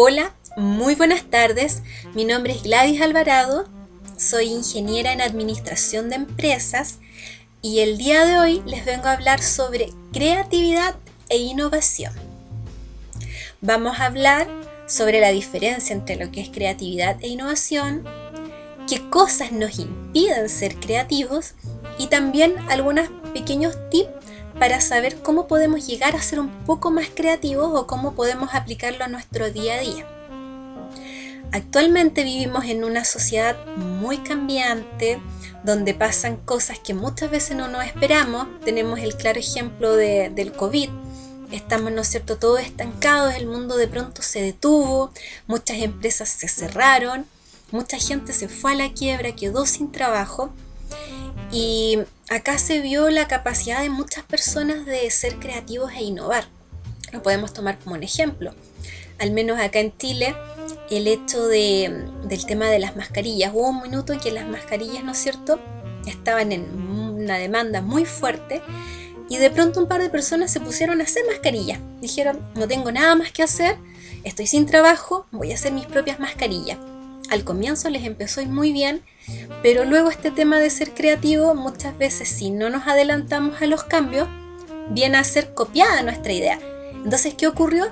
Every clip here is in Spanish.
Hola, muy buenas tardes. Mi nombre es Gladys Alvarado, soy ingeniera en administración de empresas y el día de hoy les vengo a hablar sobre creatividad e innovación. Vamos a hablar sobre la diferencia entre lo que es creatividad e innovación, qué cosas nos impiden ser creativos y también algunos pequeños tips para saber cómo podemos llegar a ser un poco más creativos o cómo podemos aplicarlo a nuestro día a día. Actualmente vivimos en una sociedad muy cambiante, donde pasan cosas que muchas veces no nos esperamos. Tenemos el claro ejemplo del COVID. Estamos, ¿no es cierto?, todos estancados, el mundo de pronto se detuvo, muchas empresas se cerraron, mucha gente se fue a la quiebra, quedó sin trabajo. Y acá se vio la capacidad de muchas personas de ser creativos e innovar. Lo podemos tomar como un ejemplo. Al menos acá en Chile, el hecho del tema de las mascarillas. Hubo un minuto en que las mascarillas, ¿no es cierto?, estaban en una demanda muy fuerte y de pronto un par de personas se pusieron a hacer mascarillas. Dijeron, no tengo nada más que hacer, estoy sin trabajo, voy a hacer mis propias mascarillas. Al comienzo les empezó a ir muy bien, pero luego este tema de ser creativo, muchas veces si no nos adelantamos a los cambios, viene a ser copiada nuestra idea. Entonces, ¿qué ocurrió?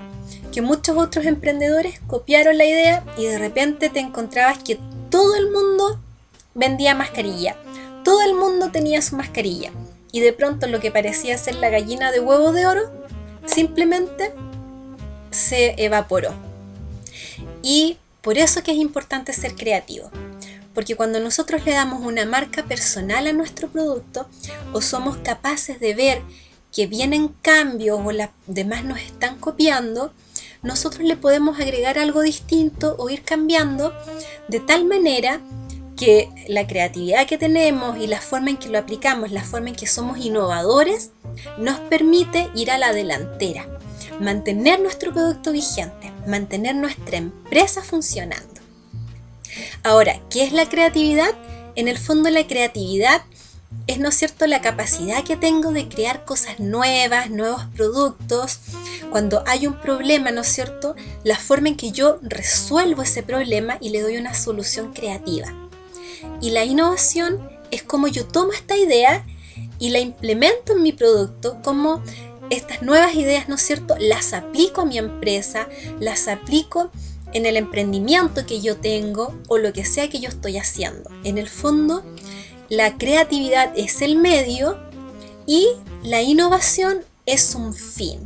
Que muchos otros emprendedores copiaron la idea y de repente te encontrabas que todo el mundo vendía mascarilla, todo el mundo tenía su mascarilla y de pronto lo que parecía ser la gallina de huevo de oro simplemente se evaporó. Y por eso que es importante ser creativo, porque cuando nosotros le damos una marca personal a nuestro producto o somos capaces de ver que vienen cambios o las demás nos están copiando, nosotros le podemos agregar algo distinto o ir cambiando de tal manera que la creatividad que tenemos y la forma en que lo aplicamos, la forma en que somos innovadores, nos permite ir a la delantera, mantener nuestro producto vigente, mantener nuestra empresa funcionando. Ahora, ¿qué es la creatividad? En el fondo la creatividad es, ¿no es cierto?, la capacidad que tengo de crear cosas nuevas, nuevos productos. Cuando hay un problema, ¿no es cierto?, la forma en que yo resuelvo ese problema y le doy una solución creativa. Y la innovación es como yo tomo esta idea y la implemento en mi producto, como estas nuevas ideas, ¿no es cierto?, las aplico a mi empresa, las aplico en el emprendimiento que yo tengo o lo que sea que yo estoy haciendo. En el fondo, la creatividad es el medio y la innovación es un fin.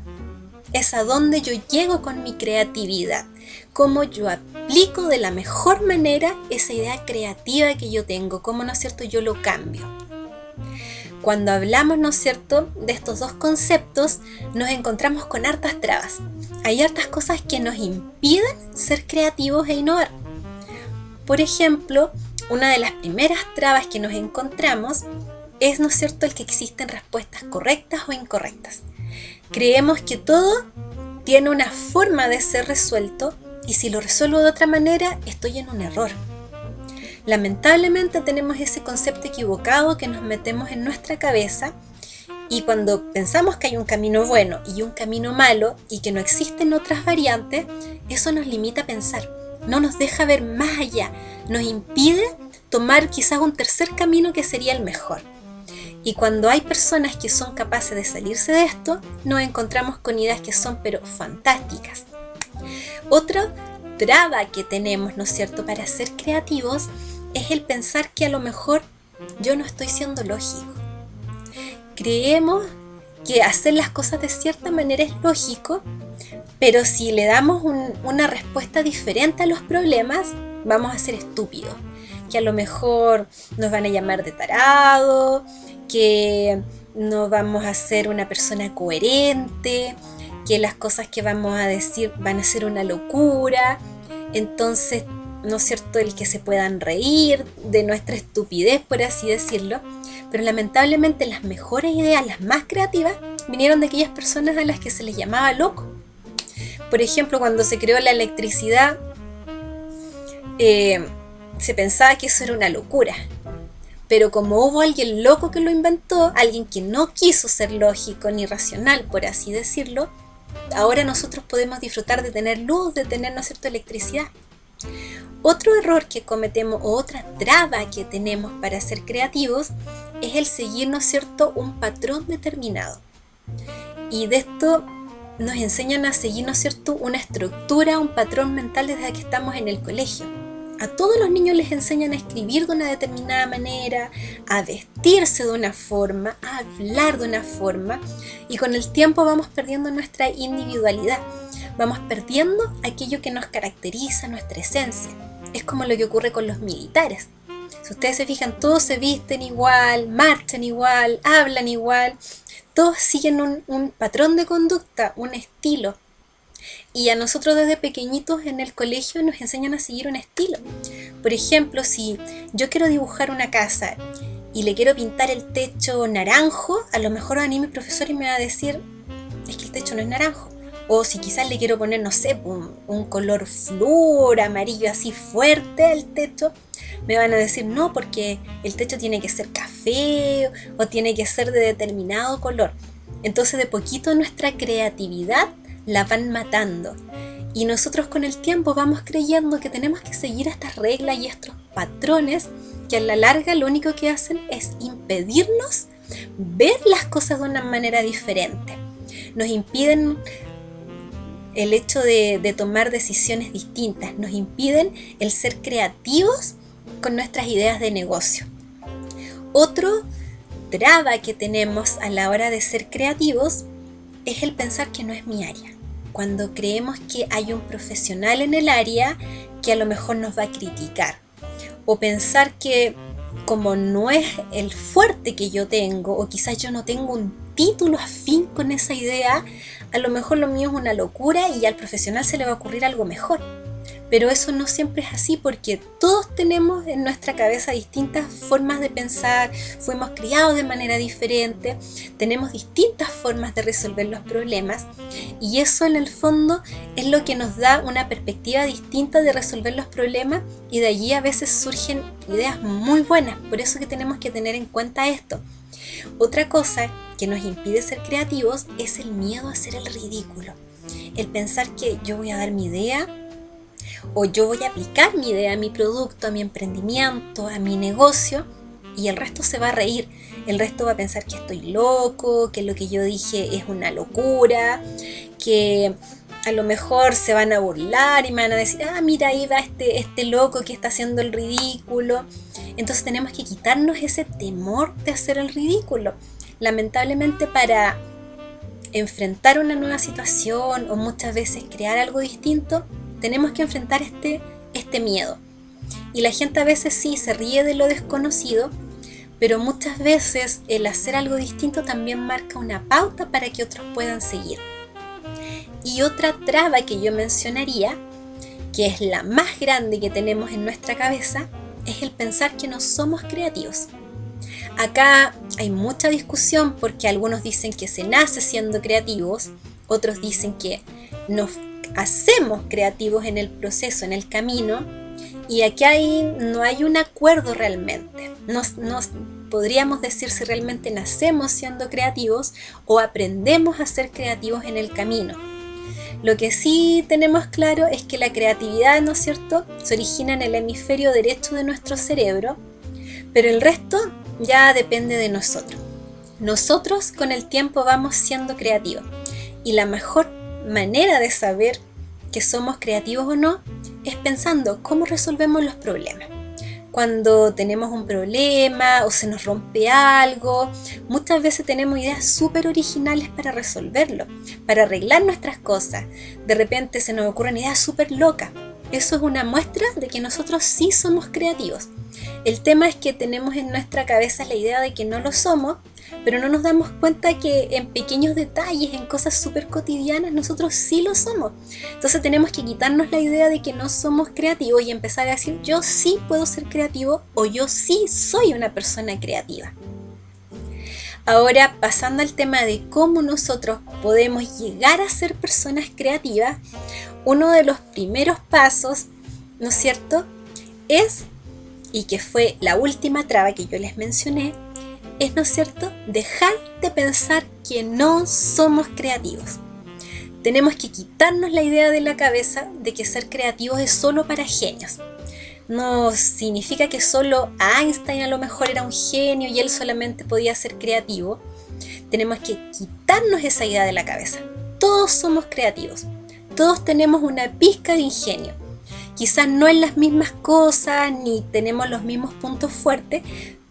Es a donde yo llego con mi creatividad, cómo yo aplico de la mejor manera esa idea creativa que yo tengo, cómo, ¿no es cierto?, yo lo cambio. Cuando hablamos, ¿no es cierto?, de estos dos conceptos, nos encontramos con hartas trabas. Hay hartas cosas que nos impiden ser creativos e innovar. Por ejemplo, una de las primeras trabas que nos encontramos es, ¿no es cierto?, el que existen respuestas correctas o incorrectas. Creemos que todo tiene una forma de ser resuelto y si lo resuelvo de otra manera, estoy en un error. Lamentablemente tenemos ese concepto equivocado que nos metemos en nuestra cabeza y cuando pensamos que hay un camino bueno y un camino malo y que no existen otras variantes, eso nos limita a pensar, no nos deja ver más allá, nos impide tomar quizás un tercer camino que sería el mejor. Y cuando hay personas que son capaces de salirse de esto, nos encontramos con ideas que son pero fantásticas. Otra traba que tenemos, ¿no es cierto?, para ser creativos es el pensar que a lo mejor yo no estoy siendo lógico. Creemos que hacer las cosas de cierta manera es lógico, pero si le damos una respuesta diferente a los problemas, vamos a ser estúpidos. Que a lo mejor nos van a llamar de tarado, que no vamos a ser una persona coherente, que las cosas que vamos a decir van a ser una locura. Entonces, ¿no es cierto?, el que se puedan reír de nuestra estupidez, por así decirlo. Pero lamentablemente las mejores ideas, las más creativas, vinieron de aquellas personas a las que se les llamaba loco. Por ejemplo, cuando se creó la electricidad, se pensaba que eso era una locura. Pero como hubo alguien loco que lo inventó, alguien que no quiso ser lógico ni racional, por así decirlo, ahora nosotros podemos disfrutar de tener luz, de tener, ¿no es cierto?, electricidad. Otro error que cometemos o otra traba que tenemos para ser creativos es el seguir, ¿no es cierto?, un patrón determinado. Y de esto nos enseñan a seguir, ¿no es cierto?, una estructura, un patrón mental desde que estamos en el colegio. A todos los niños les enseñan a escribir de una determinada manera, a vestirse de una forma, a hablar de una forma, y con el tiempo vamos perdiendo nuestra individualidad, vamos perdiendo aquello que nos caracteriza, nuestra esencia. Es como lo que ocurre con los militares. Si ustedes se fijan, todos se visten igual, marchan igual, hablan igual, todos siguen un patrón de conducta, un estilo. Y a nosotros desde pequeñitos en el colegio nos enseñan a seguir un estilo. Por ejemplo, si yo quiero dibujar una casa y le quiero pintar el techo naranjo, a lo mejor a mí mi profesor me va a decir, es que el techo no es naranjo. O si quizás le quiero poner, no sé, un color flúor, amarillo así fuerte al techo, me van a decir, no, porque el techo tiene que ser café o tiene que ser de determinado color. Entonces de poquito nuestra creatividad la van matando. Y nosotros con el tiempo vamos creyendo que tenemos que seguir estas reglas y estos patrones que a la larga lo único que hacen es impedirnos ver las cosas de una manera diferente. Nos impiden el hecho de tomar decisiones distintas, nos impiden el ser creativos con nuestras ideas de negocio. Otro traba que tenemos a la hora de ser creativos es el pensar que no es mi área. Cuando creemos que hay un profesional en el área que a lo mejor nos va a criticar. O pensar que como no es el fuerte que yo tengo, o quizás yo no tengo un título afín con esa idea, a lo mejor lo mío es una locura y al profesional se le va a ocurrir algo mejor. Pero eso no siempre es así, porque todos tenemos en nuestra cabeza distintas formas de pensar, fuimos criados de manera diferente, tenemos distintas formas de resolver los problemas, y eso en el fondo es lo que nos da una perspectiva distinta de resolver los problemas, y de allí a veces surgen ideas muy buenas. Por eso que tenemos que tener en cuenta esto. Otra cosa que nos impide ser creativos es el miedo a hacer el ridículo, el pensar que yo voy a dar mi idea, o yo voy a aplicar mi idea a mi producto, a mi emprendimiento, a mi negocio, y el resto se va a reír. El resto va a pensar que estoy loco, que lo que yo dije es una locura, que a lo mejor se van a burlar y me van a decir, mira, ahí va este loco que está haciendo el ridículo. Entonces tenemos que quitarnos ese temor de hacer el ridículo. Lamentablemente, para enfrentar una nueva situación o muchas veces crear algo distinto, tenemos que enfrentar este miedo. Y la gente a veces sí se ríe de lo desconocido, pero muchas veces el hacer algo distinto también marca una pauta para que otros puedan seguir. Y otra traba que yo mencionaría, que es la más grande que tenemos en nuestra cabeza, es el pensar que no somos creativos. Acá hay mucha discusión porque algunos dicen que se nace siendo creativos, otros dicen que nos hacemos creativos en el proceso, en el camino, y aquí no hay un acuerdo realmente. No podríamos decir si realmente nacemos siendo creativos o aprendemos a ser creativos en el camino. Lo que sí tenemos claro es que la creatividad, ¿no es cierto?, se origina en el hemisferio derecho de nuestro cerebro, pero el resto ya depende de nosotros. Nosotros con el tiempo vamos siendo creativos, y la mejor manera de saber que somos creativos o no es pensando cómo resolvemos los problemas. Cuando tenemos un problema o se nos rompe algo, muchas veces tenemos ideas súper originales para resolverlo, para arreglar nuestras cosas. De repente se nos ocurren ideas súper locas. Eso es una muestra de que nosotros sí somos creativos. El tema es que tenemos en nuestra cabeza la idea de que no lo somos, pero no nos damos cuenta que en pequeños detalles, en cosas súper cotidianas, nosotros sí lo somos. Entonces tenemos que quitarnos la idea de que no somos creativos y empezar a decir, yo sí puedo ser creativo o yo sí soy una persona creativa. Ahora, pasando al tema de cómo nosotros podemos llegar a ser personas creativas, uno de los primeros pasos, ¿no es cierto?, es, y que fue la última traba que yo les mencioné, es, ¿no es cierto?, dejar de pensar que no somos creativos. tenemos que quitarnos la idea de la cabeza de que ser creativo es solo para genios. No significa que solo Einstein a lo mejor era un genio y él solamente podía ser creativo. Tenemos que quitarnos esa idea de la cabeza. Todos somos creativos. Todos tenemos una pizca de ingenio. Quizás no en las mismas cosas ni tenemos los mismos puntos fuertes,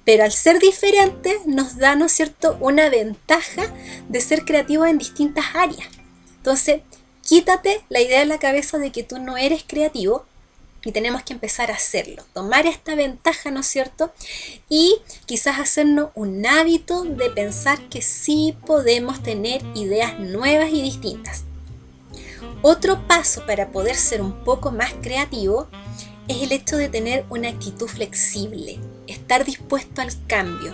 pero al ser diferentes nos da, ¿no es cierto?, una ventaja de ser creativos en distintas áreas. Entonces, quítate la idea de la cabeza de que tú no eres creativo y tenemos que empezar a hacerlo. Tomar esta ventaja, ¿no es cierto? Y quizás hacernos un hábito de pensar que sí podemos tener ideas nuevas y distintas. Otro paso para poder ser un poco más creativo es el hecho de tener una actitud flexible, estar dispuesto al cambio.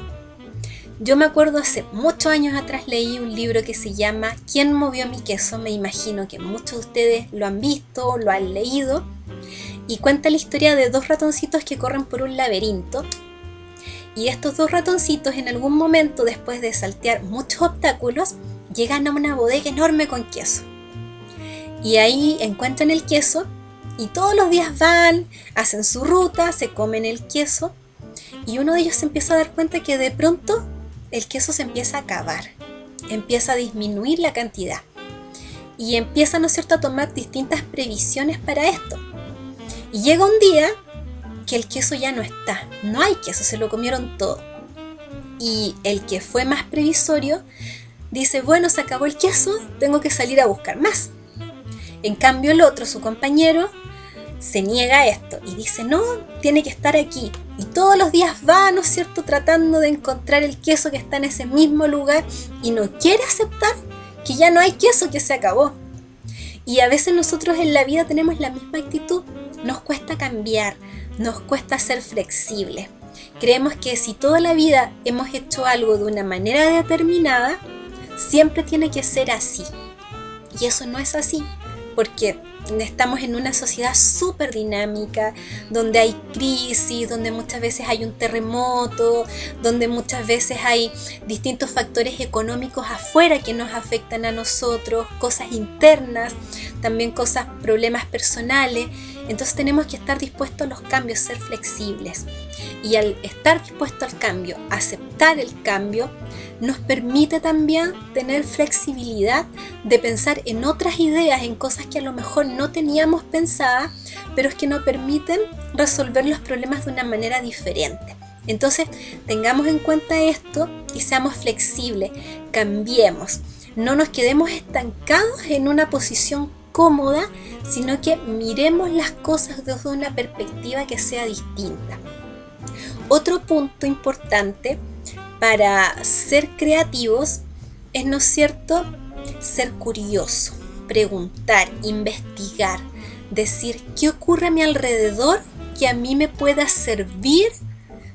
Yo me acuerdo hace muchos años atrás leí un libro que se llama ¿Quién movió mi queso? Me imagino que muchos de ustedes lo han visto, lo han leído, y cuenta la historia de dos ratoncitos que corren por un laberinto. Y estos dos ratoncitos en algún momento, después de saltear muchos obstáculos, llegan a una bodega enorme con queso. Y ahí encuentran el queso y todos los días van, hacen su ruta, se comen el queso y uno de ellos se empieza a dar cuenta que de pronto el queso se empieza a acabar, empieza a disminuir la cantidad y empieza, ¿no es cierto?, a tomar distintas previsiones para esto. Y llega un día que el queso ya no está, no hay queso, se lo comieron todo. Y el que fue más previsorio dice, bueno, se acabó el queso, tengo que salir a buscar más. En cambio el otro, su compañero, se niega a esto y dice, no, tiene que estar aquí. Y todos los días va, ¿no es cierto?, tratando de encontrar el queso que está en ese mismo lugar y no quiere aceptar que ya no hay queso, que se acabó. Y a veces nosotros en la vida tenemos la misma actitud. Nos cuesta cambiar, nos cuesta ser flexibles. Creemos que si toda la vida hemos hecho algo de una manera determinada, siempre tiene que ser así. Y eso no es así, porque estamos en una sociedad súper dinámica, donde hay crisis, donde muchas veces hay un terremoto, donde muchas veces hay distintos factores económicos afuera que nos afectan a nosotros, cosas internas, también problemas personales. Entonces tenemos que estar dispuestos a los cambios, ser flexibles. Y al estar dispuesto al cambio, aceptar el cambio, nos permite también tener flexibilidad de pensar en otras ideas, en cosas que a lo mejor no teníamos pensadas, pero es que nos permiten resolver los problemas de una manera diferente. Entonces, tengamos en cuenta esto y seamos flexibles, cambiemos. No nos quedemos estancados en una posición cómoda, sino que miremos las cosas desde una perspectiva que sea distinta. Otro punto importante para ser creativos es, ¿no es cierto?, ser curioso, preguntar, investigar, decir qué ocurre a mi alrededor que a mí me pueda servir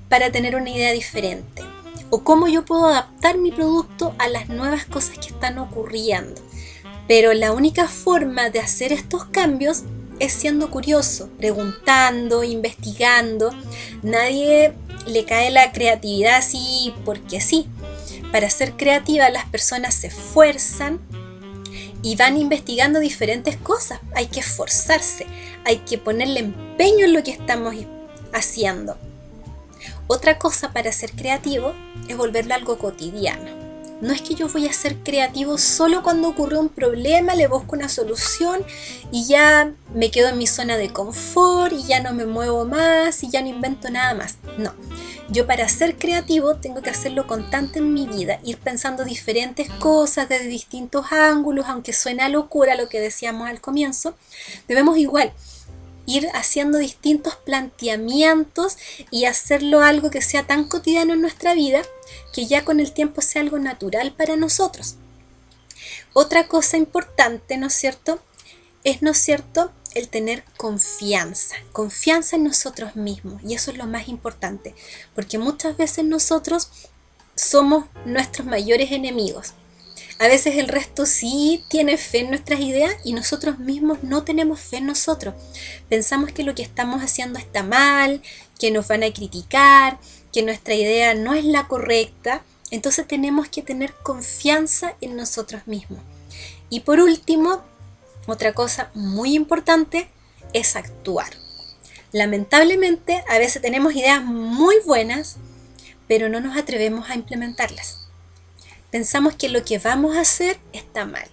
para tener una idea diferente, o cómo yo puedo adaptar mi producto a las nuevas cosas que están ocurriendo. Pero la única forma de hacer estos cambios es siendo curioso, preguntando, investigando. Nadie le cae la creatividad así porque sí. Para ser creativa las personas se esfuerzan y van investigando diferentes cosas. Hay que esforzarse, hay que ponerle empeño en lo que estamos haciendo. Otra cosa para ser creativo es volverlo algo cotidiano. No es que yo voy a ser creativo solo cuando ocurre un problema, le busco una solución y ya me quedo en mi zona de confort y ya no me muevo más y ya no invento nada más. No, yo para ser creativo tengo que hacerlo constante en mi vida, ir pensando diferentes cosas desde distintos ángulos, aunque suena locura lo que decíamos al comienzo, debemos igual ir haciendo distintos planteamientos y hacerlo algo que sea tan cotidiano en nuestra vida que ya con el tiempo sea algo natural para nosotros. Otra cosa importante, ¿no es cierto?, el tener confianza en nosotros mismos, y eso es lo más importante, porque muchas veces nosotros somos nuestros mayores enemigos. A veces el resto sí tiene fe en nuestras ideas y nosotros mismos no tenemos fe en nosotros. Pensamos que lo que estamos haciendo está mal, que nos van a criticar, que nuestra idea no es la correcta. Entonces tenemos que tener confianza en nosotros mismos. Y por último, Otra cosa muy importante es actuar. Lamentablemente, a veces tenemos ideas muy buenas, pero no nos atrevemos a implementarlas. Pensamos que lo que vamos a hacer está mal.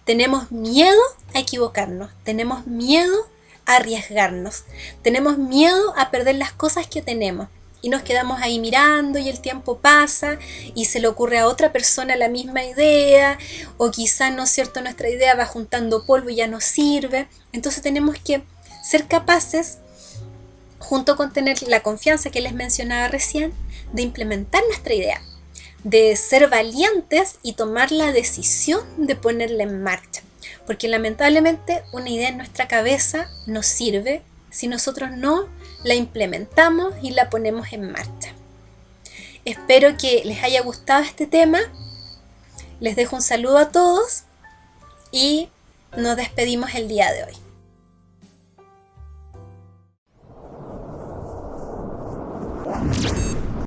Tenemos miedo a equivocarnos, tenemos miedo a arriesgarnos, tenemos miedo a perder las cosas que tenemos. Y nos quedamos ahí mirando y el tiempo pasa y se le ocurre a otra persona la misma idea, o quizás, ¿no es cierto?, nuestra idea va juntando polvo y ya no sirve. Entonces tenemos que ser capaces, junto con tener la confianza que les mencionaba recién, de implementar nuestra idea, de ser valientes y tomar la decisión de ponerla en marcha. Porque lamentablemente una idea en nuestra cabeza nos sirve si nosotros no la implementamos y la ponemos en marcha. Espero que les haya gustado este tema. Les dejo un saludo a todos y nos despedimos el día de hoy.